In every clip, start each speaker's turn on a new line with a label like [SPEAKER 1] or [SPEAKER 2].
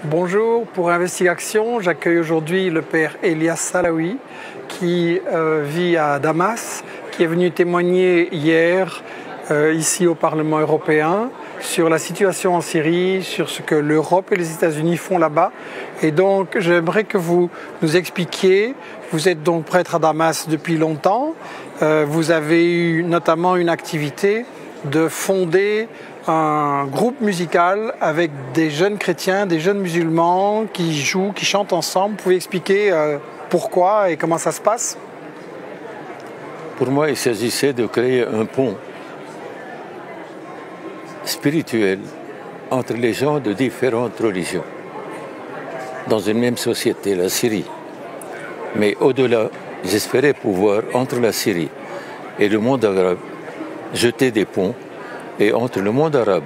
[SPEAKER 1] Bonjour, pour Investigation, j'accueille aujourd'hui le père Elias Salaoui qui vit à Damas, qui est venu témoigner hier ici au Parlement européen sur la situation en Syrie, sur ce que l'Europe et les États-Unis font là-bas. Et donc j'aimerais que vous nous expliquiez, vous êtes donc prêtre à Damas depuis longtemps, vous avez eu notamment une activité de fonder un groupe musical avec des jeunes chrétiens, des jeunes musulmans qui jouent, qui chantent ensemble. Vous pouvez expliquer pourquoi et comment ça se passe?
[SPEAKER 2] Pour moi, il s'agissait de créer un pont spirituel entre les gens de différentes religions dans une même société, la Syrie. Mais au-delà, j'espérais pouvoir, entre la Syrie et le monde arabe, jeter des ponts, et entre le monde arabe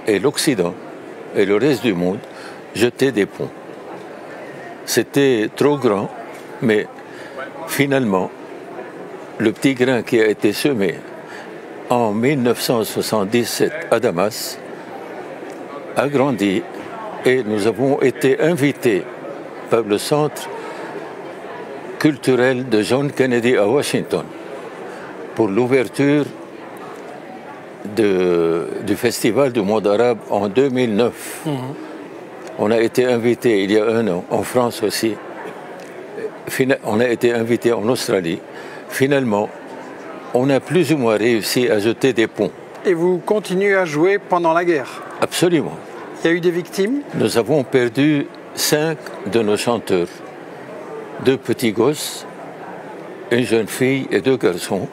[SPEAKER 2] et l'Occident et le reste du monde, jeter des ponts. C'était trop grand, mais finalement, le petit grain qui a été semé en 1977 à Damas a grandi et nous avons été invités par le Centre culturel de John Kennedy à Washington pour l'ouverture du Festival du monde arabe en 2009. On a été invité il y a un an en France aussi. On a été invité en Australie. Finalement, on a plus ou moins réussi à jeter des ponts.
[SPEAKER 1] Et vous continuez à jouer pendant la guerre?
[SPEAKER 2] Absolument.
[SPEAKER 1] Il y a eu des victimes?
[SPEAKER 2] Nous avons perdu 5 de nos chanteurs. 2 petits gosses, une jeune fille et 2 garçons.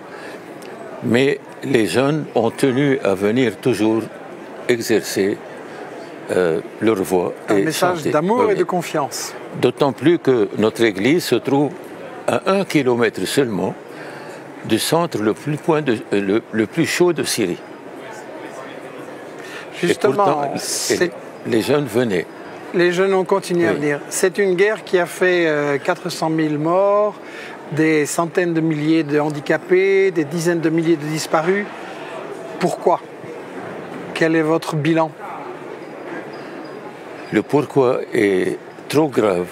[SPEAKER 2] Mais les jeunes ont tenu à venir toujours exercer leur voix.
[SPEAKER 1] Un message d'amour et de confiance.
[SPEAKER 2] D'autant plus que notre église se trouve à 1 kilomètre seulement du centre le plus chaud de Syrie.
[SPEAKER 1] Justement,
[SPEAKER 2] et pourtant, les jeunes venaient.
[SPEAKER 1] Les jeunes ont continué à venir. C'est une guerre qui a fait 400 000 morts, des centaines de milliers de handicapés, des dizaines de milliers de disparus. Pourquoi? Quel est votre bilan?
[SPEAKER 2] Le pourquoi est trop grave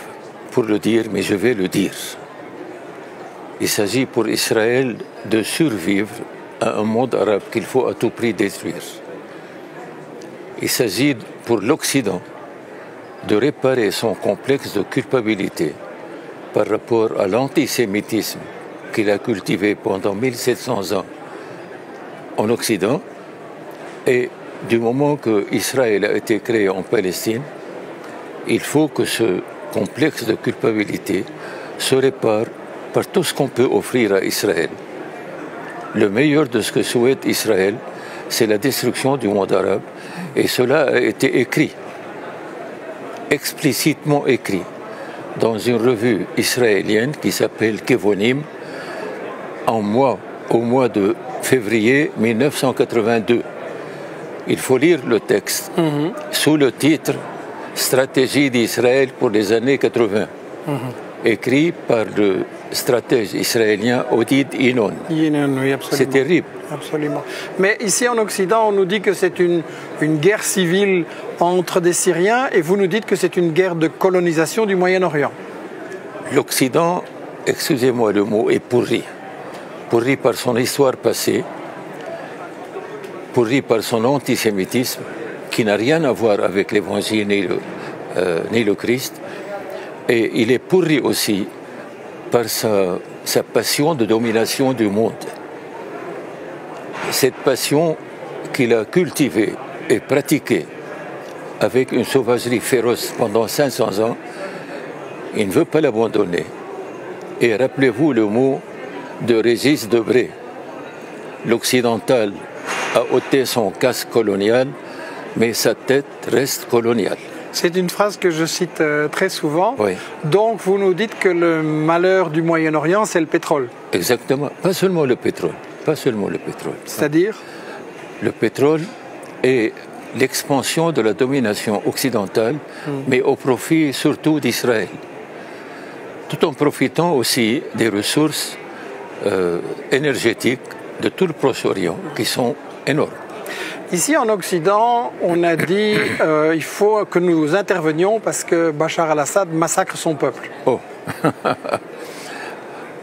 [SPEAKER 2] pour le dire, mais je vais le dire. Il s'agit pour Israël de survivre à un monde arabe qu'il faut à tout prix détruire. Il s'agit pour l'Occident de réparer son complexe de culpabilité par rapport à l'antisémitisme qu'il a cultivé pendant 1700 ans en Occident. Et du moment que Israël a été créé en Palestine, il faut que ce complexe de culpabilité se répare par tout ce qu'on peut offrir à Israël. Le meilleur de ce que souhaite Israël, c'est la destruction du monde arabe. Et cela a été écrit, explicitement écrit, dans une revue israélienne qui s'appelle Kevonim, au mois de février 1982. Il faut lire le texte sous le titre « Stratégie d'Israël pour les années 80 », écrit par le stratège israélien Oded Yinon.
[SPEAKER 1] Oui, absolument.
[SPEAKER 2] C'est terrible.
[SPEAKER 1] Absolument. Mais ici en Occident, on nous dit que c'est une guerre civile entre des Syriens et vous nous dites que c'est une guerre de colonisation du Moyen-Orient.
[SPEAKER 2] L'Occident, excusez-moi le mot, est pourri. Pourri par son histoire passée, pourri par son antisémitisme, qui n'a rien à voir avec l'Évangile ni le Christ. Et il est pourri aussi par sa passion de domination du monde. Cette passion qu'il a cultivée et pratiquée avec une sauvagerie féroce pendant 500 ans, il ne veut pas l'abandonner. Et rappelez-vous le mot de Régis Debray. L'occidental a ôté son casque colonial, mais sa tête reste coloniale.
[SPEAKER 1] C'est une phrase que je cite très souvent.
[SPEAKER 2] Oui.
[SPEAKER 1] Donc vous nous dites que le malheur du Moyen-Orient, c'est le pétrole.
[SPEAKER 2] Exactement. Pas seulement le pétrole. Pas seulement le pétrole.
[SPEAKER 1] C'est-à-dire?
[SPEAKER 2] Le pétrole est l'expansion de la domination occidentale, mais au profit surtout d'Israël. Tout en profitant aussi des ressources énergétiques de tout le Proche-Orient, qui sont énormes.
[SPEAKER 1] Ici en Occident, on a dit il faut que nous intervenions parce que Bachar al-Assad massacre son peuple.
[SPEAKER 2] Oh.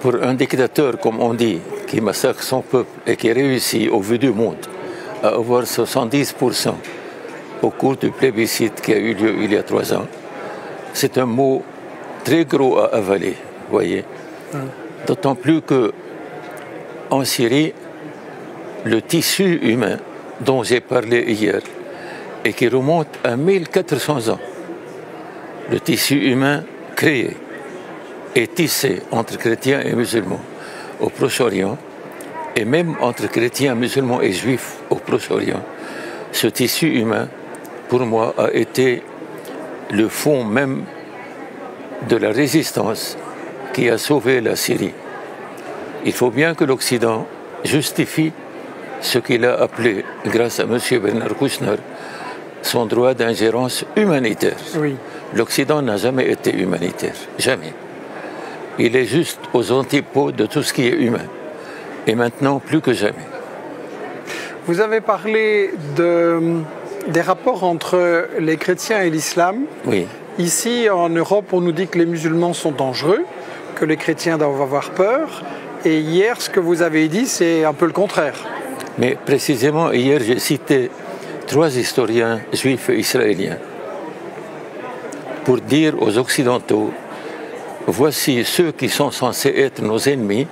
[SPEAKER 2] Pour un dictateur, comme on dit, qui massacre son peuple et qui réussit au vu du monde à avoir 70% au cours du plébiscite qui a eu lieu il y a 3 ans, c'est un mot très gros à avaler, voyez. D'autant plus que en Syrie, le tissu humain dont j'ai parlé hier et qui remonte à 1400 ans, le tissu humain créé et tissé entre chrétiens et musulmans au Proche-Orient, et même entre chrétiens, musulmans et juifs au Proche-Orient, ce tissu humain, pour moi, a été le fond même de la résistance qui a sauvé la Syrie. Il faut bien que l'Occident justifie ce qu'il a appelé, grâce à M. Bernard Kouchner, son droit d'ingérence humanitaire.
[SPEAKER 1] Oui.
[SPEAKER 2] L'Occident n'a jamais été humanitaire, jamais. Il est juste aux antipodes de tout ce qui est humain. Et maintenant, plus que jamais.
[SPEAKER 1] Vous avez parlé des rapports entre les chrétiens et l'islam.
[SPEAKER 2] Oui.
[SPEAKER 1] Ici, en Europe, on nous dit que les musulmans sont dangereux, que les chrétiens doivent avoir peur. Et hier, ce que vous avez dit, c'est un peu le contraire.
[SPEAKER 2] Mais précisément, hier, j'ai cité 3 historiens juifs et israéliens pour dire aux Occidentaux, voici ceux qui sont censés être nos ennemis,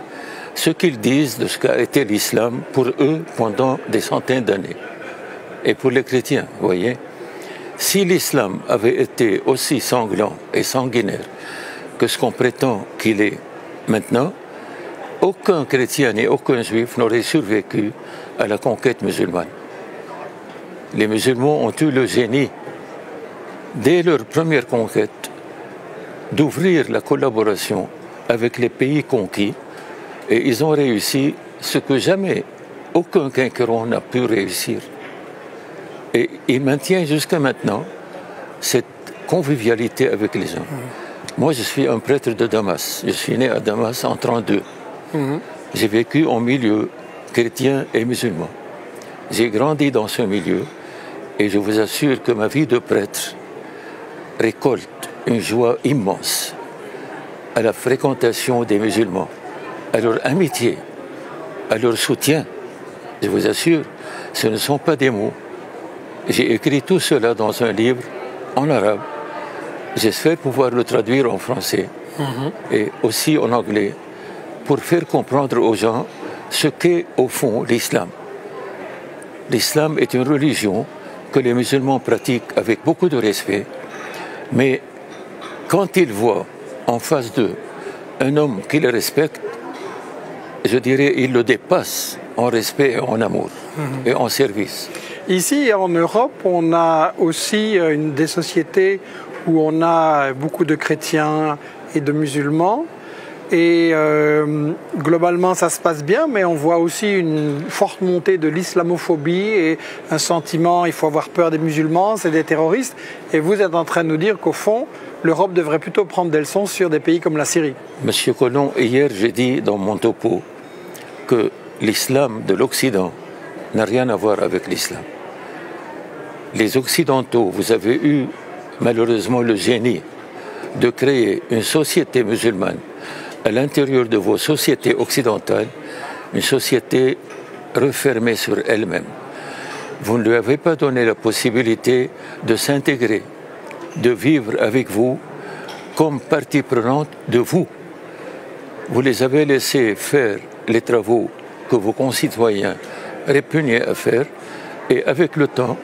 [SPEAKER 2] ce qu'ils disent de ce qu'a été l'islam pour eux pendant des centaines d'années. Et pour les chrétiens, vous voyez, si l'islam avait été aussi sanglant et sanguinaire que ce qu'on prétend qu'il est maintenant, aucun chrétien ni aucun juif n'aurait survécu à la conquête musulmane. Les musulmans ont eu le génie, dès leur première conquête, d'ouvrir la collaboration avec les pays conquis, et ils ont réussi ce que jamais aucun conquérant n'a pu réussir. Et ils maintiennent jusqu'à maintenant cette convivialité avec les gens. Moi, je suis un prêtre de Damas. Je suis né à Damas en 1932. J'ai vécu en milieu chrétien et musulman. J'ai grandi dans ce milieu et je vous assure que ma vie de prêtre récolte une joie immense à la fréquentation des musulmans, à leur amitié, à leur soutien. Je vous assure, ce ne sont pas des mots. J'ai écrit tout cela dans un livre en arabe. J'espère pouvoir le traduire en français et aussi en anglais pour faire comprendre aux gens ce qu'est au fond l'islam. L'islam est une religion que les musulmans pratiquent avec beaucoup de respect, mais quand ils voient en face d'eux un homme qui les respecte, je dirais ils le dépassent en respect et en amour et en service.
[SPEAKER 1] Ici, en Europe, on a aussi des sociétés où on a beaucoup de chrétiens et de musulmans. Et globalement, ça se passe bien, mais on voit aussi une forte montée de l'islamophobie et un sentiment, il faut avoir peur des musulmans, c'est des terroristes. Et vous êtes en train de nous dire qu'au fond, l'Europe devrait plutôt prendre des leçons sur des pays comme la Syrie.
[SPEAKER 2] Monsieur Colomb, hier, j'ai dit dans mon topo que l'islam de l'Occident n'a rien à voir avec l'islam. Les Occidentaux, vous avez eu malheureusement le génie de créer une société musulmane à l'intérieur de vos sociétés occidentales, une société refermée sur elle-même. Vous ne lui avez pas donné la possibilité de s'intégrer, de vivre avec vous comme partie prenante de vous. Vous les avez laissés faire les travaux que vos concitoyens répugnaient à faire, et avec le temps,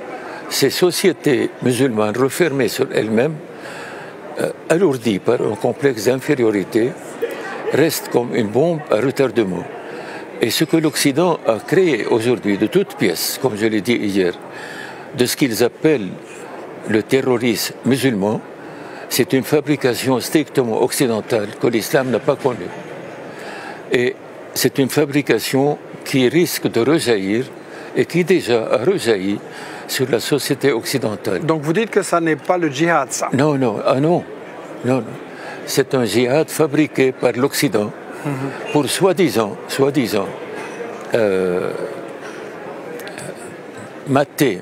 [SPEAKER 2] ces sociétés musulmanes refermées sur elles-mêmes, alourdies par un complexe d'infériorité, restent comme une bombe à retardement. Et ce que l'Occident a créé aujourd'hui de toutes pièces, comme je l'ai dit hier, de ce qu'ils appellent le terrorisme musulman, c'est une fabrication strictement occidentale que l'islam n'a pas connue. Et c'est une fabrication qui risque de rejaillir et qui déjà a rejailli sur la société occidentale.
[SPEAKER 1] Donc vous dites que ça n'est pas le djihad, ça?
[SPEAKER 2] Non, non, non. C'est un djihad fabriqué par l'Occident pour soi-disant mater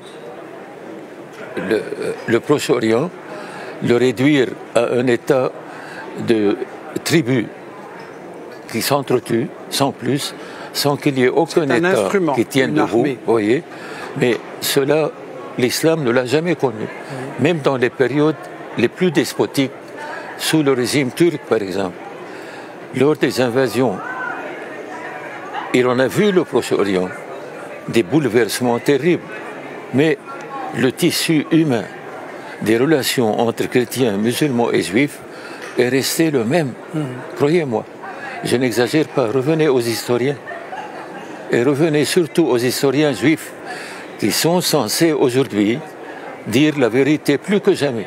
[SPEAKER 2] le Proche-Orient, le réduire à un état de tribus qui s'entretuent sans plus, sans qu'il y ait aucun État qui tienne debout, voyez. Mais cela, l'islam ne l'a jamais connu. Même dans les périodes les plus despotiques, sous le régime turc par exemple, lors des invasions, et on a vu le Proche-Orient, des bouleversements terribles, mais le tissu humain des relations entre chrétiens, musulmans et juifs est resté le même. Croyez-moi, je n'exagère pas. Revenez aux historiens. Et revenez surtout aux historiens juifs qui sont censés aujourd'hui dire la vérité plus que jamais.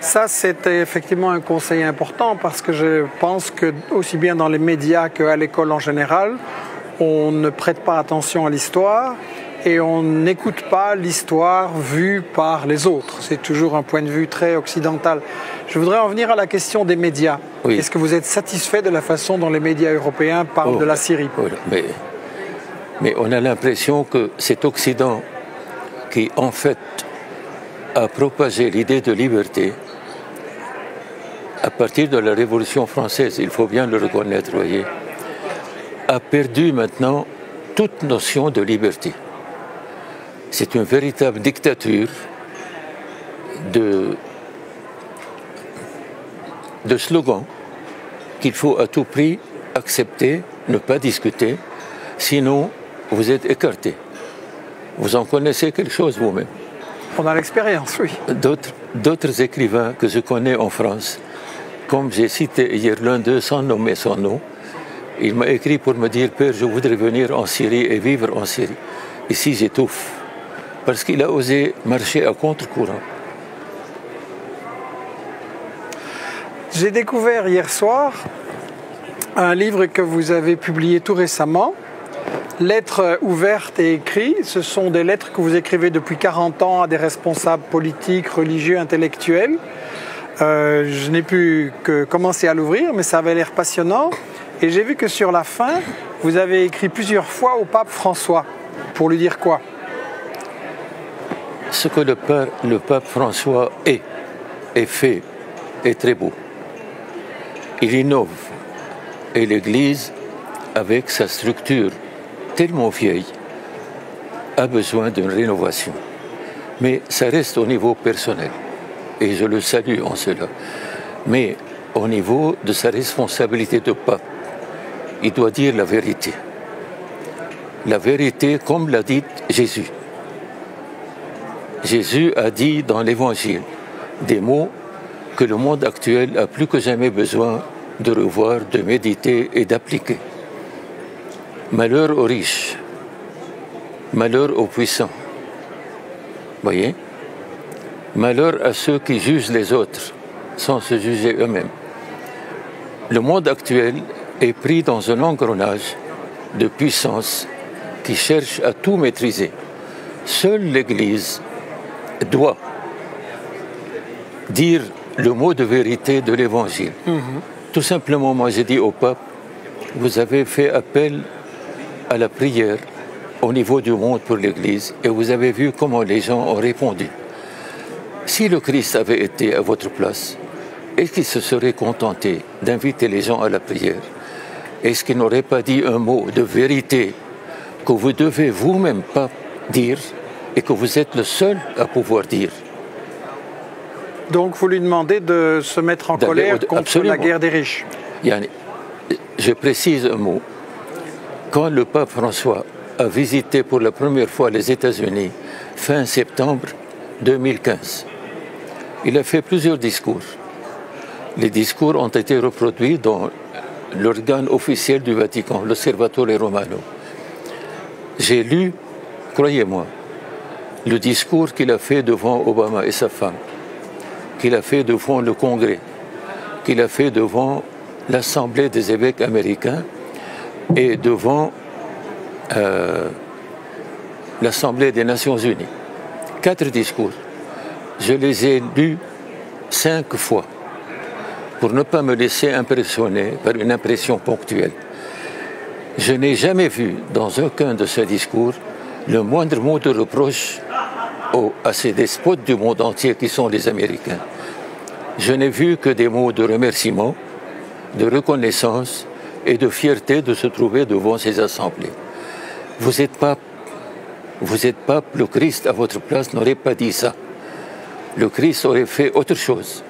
[SPEAKER 1] Ça, c'est effectivement un conseil important parce que je pense que aussi bien dans les médias qu'à l'école en général, on ne prête pas attention à l'histoire et on n'écoute pas l'histoire vue par les autres. C'est toujours un point de vue très occidental. Je voudrais en venir à la question des médias. Oui. Est-ce que vous êtes satisfait de la façon dont les médias européens parlent de la Syrie?
[SPEAKER 2] Mais on a l'impression que cet Occident qui, en fait, a propagé l'idée de liberté à partir de la Révolution française, il faut bien le reconnaître, voyez, a perdu maintenant toute notion de liberté. C'est une véritable dictature de slogans qu'il faut à tout prix accepter, ne pas discuter, sinon vous êtes écarté. Vous en connaissez quelque chose vous-même.
[SPEAKER 1] On a l'expérience, oui.
[SPEAKER 2] D'autres écrivains que je connais en France, comme j'ai cité hier l'un d'eux sans nommer son nom, il m'a écrit pour me dire « Père, je voudrais venir en Syrie et vivre en Syrie. Ici, j'étouffe. » Parce qu'il a osé marcher à contre-courant.
[SPEAKER 1] J'ai découvert hier soir un livre que vous avez publié tout récemment, Lettres ouvertes et écrites. Ce sont des lettres que vous écrivez depuis 40 ans à des responsables politiques, religieux, intellectuels. Je n'ai pu que commencer à l'ouvrir, mais ça avait l'air passionnant. Et j'ai vu que sur la fin, vous avez écrit plusieurs fois au pape François. Pour lui dire quoi?
[SPEAKER 2] Ce que le pape François est fait, est très beau. Il innove. Et l'Église, avec sa structure tellement vieille, a besoin d'une rénovation. Mais ça reste au niveau personnel. Et je le salue en cela. Mais au niveau de sa responsabilité de pape, il doit dire la vérité. La vérité comme l'a dit Jésus. Jésus a dit dans l'Évangile des mots que le monde actuel a plus que jamais besoin de revoir, de méditer et d'appliquer. Malheur aux riches, malheur aux puissants. Voyez? Malheur à ceux qui jugent les autres sans se juger eux-mêmes. Le monde actuel est pris dans un engrenage de puissance qui cherche à tout maîtriser. Seule l'Église doit dire le mot de vérité de l'Évangile. Tout simplement, moi j'ai dit au pape, vous avez fait appel à la prière au niveau du monde pour l'Église et vous avez vu comment les gens ont répondu. Si le Christ avait été à votre place, est-ce qu'il se serait contenté d'inviter les gens à la prière? Est-ce qu'il n'aurait pas dit un mot de vérité que vous devez vous-même pas dire et que vous êtes le seul à pouvoir dire?
[SPEAKER 1] Donc vous lui demandez de se mettre en colère contre absolument. La guerre des riches.
[SPEAKER 2] Je précise un mot. Quand le pape François a visité pour la première fois les États-Unis fin septembre 2015, il a fait plusieurs discours. Les discours ont été reproduits dans l'organe officiel du Vatican, l'Osservatore Romano. J'ai lu, croyez-moi, le discours qu'il a fait devant Obama et sa femme, qu'il a fait devant le Congrès, qu'il a fait devant l'Assemblée des évêques américains et devant l'Assemblée des Nations Unies. 4 discours. Je les ai lus 5 fois pour ne pas me laisser impressionner par une impression ponctuelle. Je n'ai jamais vu dans aucun de ces discours le moindre mot de reproche à ces despotes du monde entier qui sont les Américains. Je n'ai vu que des mots de remerciement, de reconnaissance et de fierté de se trouver devant ces assemblées. Vous êtes pape, le Christ à votre place n'aurait pas dit ça. Le Christ aurait fait autre chose.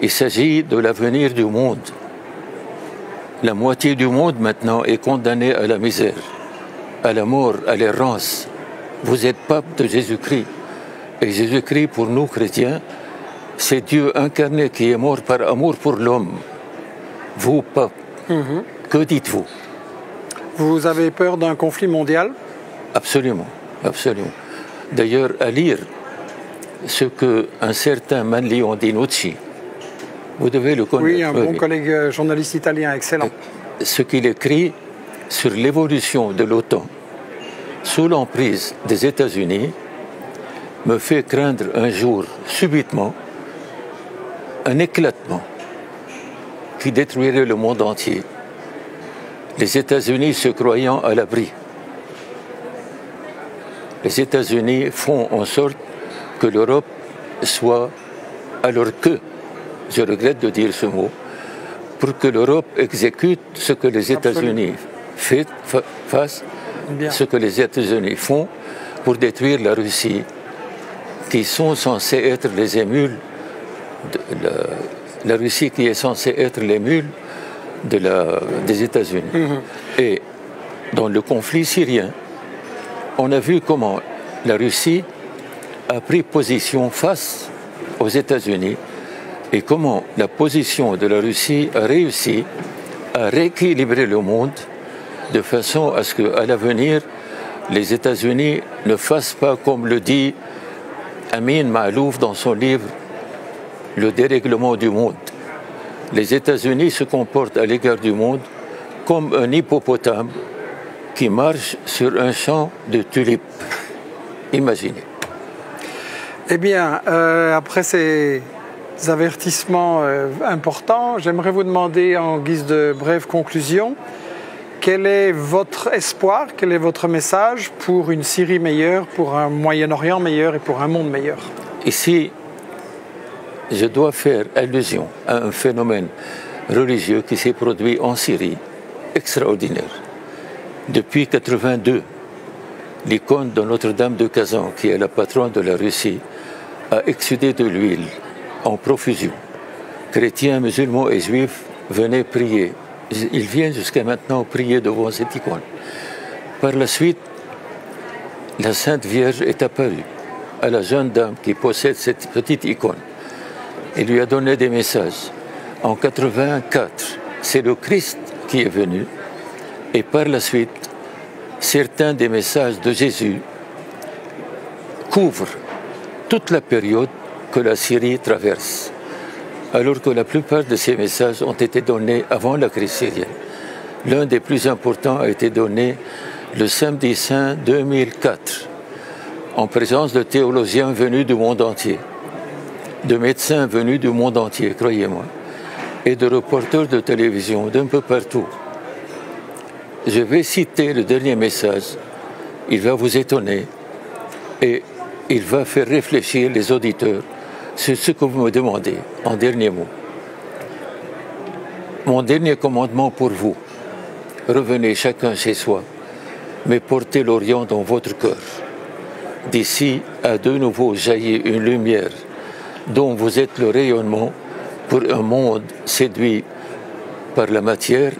[SPEAKER 2] Il s'agit de l'avenir du monde. La moitié du monde maintenant est condamnée à la misère, à la mort, à l'errance. Vous êtes pape de Jésus-Christ. Et Jésus-Christ, pour nous chrétiens, c'est Dieu incarné qui est mort par amour pour l'homme. Vous, pape, que dites-vous?
[SPEAKER 1] Vous avez peur d'un conflit mondial?
[SPEAKER 2] Absolument, absolument. D'ailleurs, à lire ce qu'un certain Manlio Dinucci, vous devez le connaître.
[SPEAKER 1] Oui, un bon collègue journaliste italien, excellent.
[SPEAKER 2] Ce qu'il écrit sur l'évolution de l'OTAN sous l'emprise des États-Unis me fait craindre un jour, subitement, un éclatement qui détruirait le monde entier. Les États-Unis se croyant à l'abri. Les États-Unis font en sorte que l'Europe soit, alors que, je regrette de dire ce mot, pour que l'Europe exécute ce que les États-Unis fassent, ce que les États-Unis font pour détruire la Russie, qui sont censés être les émules, la Russie qui est censée être l'émule des États-Unis. Et dans le conflit syrien, on a vu comment la Russie a pris position face aux États-Unis et comment la position de la Russie a réussi à rééquilibrer le monde de façon à ce qu'à l'avenir, les États-Unis ne fassent pas, comme le dit Amin Maalouf dans son livre « Le dérèglement du monde ». Les États-Unis se comportent à l'égard du monde comme un hippopotame qui marche sur un champ de tulipes. Imaginez.
[SPEAKER 1] Eh bien, après ces avertissements importants, j'aimerais vous demander en guise de brève conclusion, quel est votre espoir, quel est votre message pour une Syrie meilleure, pour un Moyen-Orient meilleur et pour un monde meilleur?
[SPEAKER 2] Ici, je dois faire allusion à un phénomène religieux qui s'est produit en Syrie, extraordinaire. Depuis 1982, l'icône de Notre-Dame de Kazan, qui est la patronne de la Russie, a exsudé de l'huile en profusion. Chrétiens, musulmans et juifs venaient prier. Ils viennent jusqu'à maintenant prier devant cette icône. Par la suite, la Sainte Vierge est apparue à la jeune dame qui possède cette petite icône. Elle lui a donné des messages. En 1984, c'est le Christ qui est venu. Et par la suite, certains des messages de Jésus couvrent toute la période que la Syrie traverse, alors que la plupart de ces messages ont été donnés avant la crise syrienne. L'un des plus importants a été donné le samedi saint 2004, en présence de théologiens venus du monde entier, de médecins venus du monde entier, croyez-moi, et de reporters de télévision d'un peu partout. Je vais citer le dernier message, il va vous étonner et il va faire réfléchir les auditeurs sur ce que vous me demandez en dernier mot. Mon dernier commandement pour vous, revenez chacun chez soi, mais portez l'Orient dans votre cœur. D'ici à de nouveau jaillit une lumière dont vous êtes le rayonnement pour un monde séduit par la matière,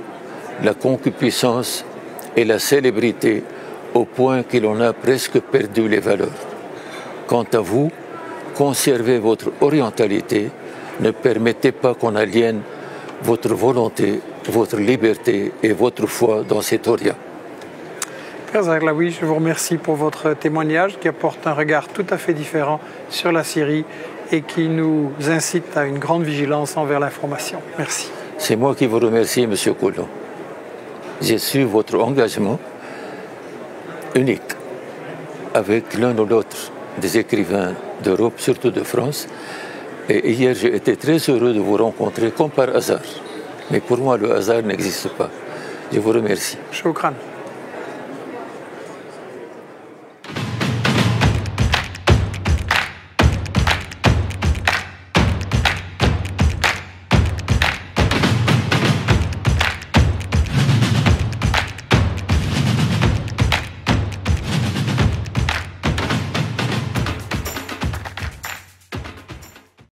[SPEAKER 2] la concupiscence et la célébrité au point qu'il en a presque perdu les valeurs. Quant à vous, conservez votre orientalité, ne permettez pas qu'on aliène votre volonté, votre liberté et votre foi dans cet Orient.
[SPEAKER 1] Père Zarqlaoui, je vous remercie pour votre témoignage qui apporte un regard tout à fait différent sur la Syrie et qui nous incite à une grande vigilance envers l'information. Merci.
[SPEAKER 2] C'est moi qui vous remercie, M. Coulon. J'ai su votre engagement unique avec l'un ou l'autre des écrivains d'Europe, surtout de France. Et hier, j'ai été très heureux de vous rencontrer comme par hasard. Mais pour moi, le hasard n'existe pas. Je vous remercie.
[SPEAKER 1] Shukran.